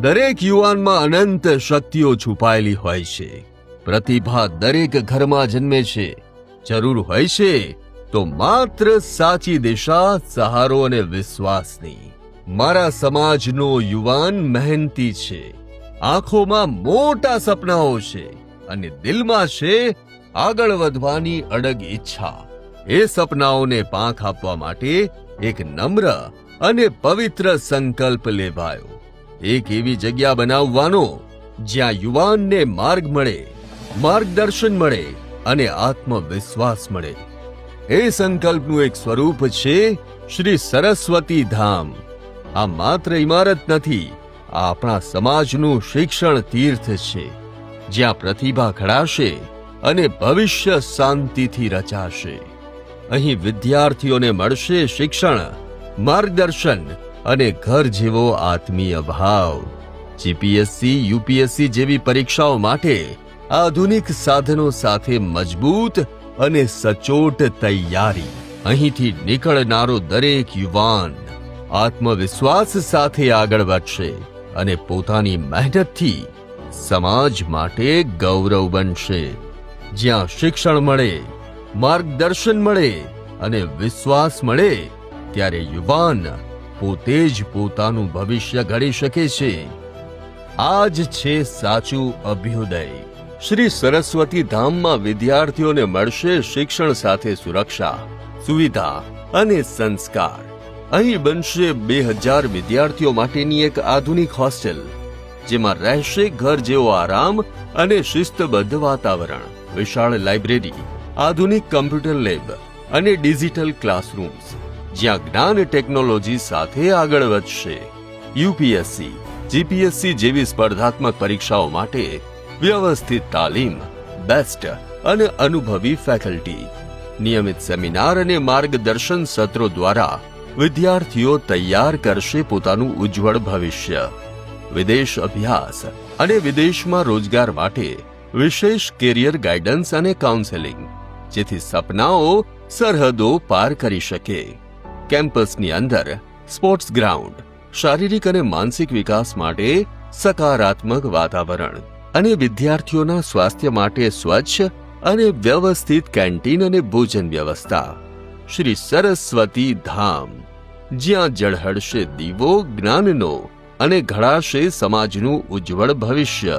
દરેક યુવાનમાં અનંત શક્તિઓ છુપાયેલી હોય છે. પ્રતિભા દરેક ઘરમાં જન્મે છે. જરૂર હોય છે તો માત્ર સાચી દિશા, સહારો અને વિશ્વાસની. મારા સમાજનો યુવાન મહેનતી છે. આંખોમાં મોટા સપનાઓ છે અને દિલમાં છે આગળ વધવાની અડગ ઈચ્છા. એ સપનાઓને પાંખ આપવા માટે એક નમ્ર અને પવિત્ર સંકલ્પ લેવાયો. એક એવી જગ્યા બનાવવાનો જ્યાં યુવાનને માર્ગ મળે, માર્ગદર્શન મળે અને આત્મવિશ્વાસ મળે. એ સંકલ્પનું એક સ્વરૂપ છે શ્રી સરસ્વતી ધામ. આ માત્ર ઇમારત નથી, આ આપણા સમાજનું શિક્ષણ તીર્થ છે, જ્યાં પ્રતિભા ઘડાશે અને ભવિષ્ય શાંતિથી રચાશે. અહીં વિદ્યાર્થીઓને મળશે શિક્ષણ, માર્ગદર્શન અને ઘર જેવો આત્મીય ભાવ. જીપીએસસી, યુપીએસસી જેવી પરીક્ષાઓ માટે આધુનિક સાધનો સાથે મજબૂત અને સચોટ તૈયારી. અહીંથી નીકળનારો દરેક યુવાન આત્મવિશ્વાસ સાથે આગળ વધશે અને પોતાની મહેનતથી સમાજ માટે ગૌરવ બનશે. જ્યાં શિક્ષણ મળે, માર્ગદર્શન મળે અને વિશ્વાસ મળે, ત્યારે યુવાન પોતે જ પોતાનું ભવિષ્ય ઘડી શકે છે. આ જ છે સાચું અભ્યુદય. શ્રી સરસ્વતી ધામમાં વિદ્યાર્થીઓને મળશે શિક્ષણ સાથે સુરક્ષા, સુવિધા અને સંસ્કાર. અહીં બનશે 2000 વિદ્યાર્થીઓ માટેની એક આધુનિક હોસ્ટેલ, જેમાં રહેશે ઘર જેવો આરામ અને શિસ્તબદ્ધ વાતાવરણ. વિશાળ લાઇબ્રેરી, આધુનિક કમ્પ્યુટર લેબ અને ડિજિટલ ક્લાસરૂમ્સ, જ્યાં જ્ઞાન ટેકનોલોજી સાથે આગળ વધશે. યુપીએસસી, જીપીએસસી જેવી સ્પર્ધાત્મક પરીક્ષાઓ માટે વ્યવસ્થિત તાલીમ, બેસ્ટ અને અનુભવી ફેકલ્ટી, નિયમિત સેમિનાર અને માર્ગદર્શન સત્રો દ્વારા વિદ્યાર્થીઓ તૈયાર કરશે પોતાનું ઉજ્જવળ ભવિષ્ય. વિદેશ અભ્યાસ અને વિદેશમાં રોજગાર માટે વિશેષ કેરિયર ગાઈડન્સ અને કાઉન્સેલિંગ, જેથી સપનાઓ સરહદો પાર કરી શકે. કેમ્પસની અંદર સ્પોર્ટ્સ ગ્રાઉન્ડ, શારીરિક અને માનસિક વિકાસ માટે સકારાત્મક વાતાવરણ અને વિદ્યાર્થીઓના સ્વાસ્થ્ય માટે સ્વચ્છ અને વ્યવસ્થિત કેન્ટીન અને ભોજન વ્યવસ્થા. શ્રી સરસ્વતી ધામ, જ્યાં ઝળહળશે દીવો જ્ઞાનનો અને ઘડાશે સમાજનું ઉજ્જવળ ભવિષ્ય.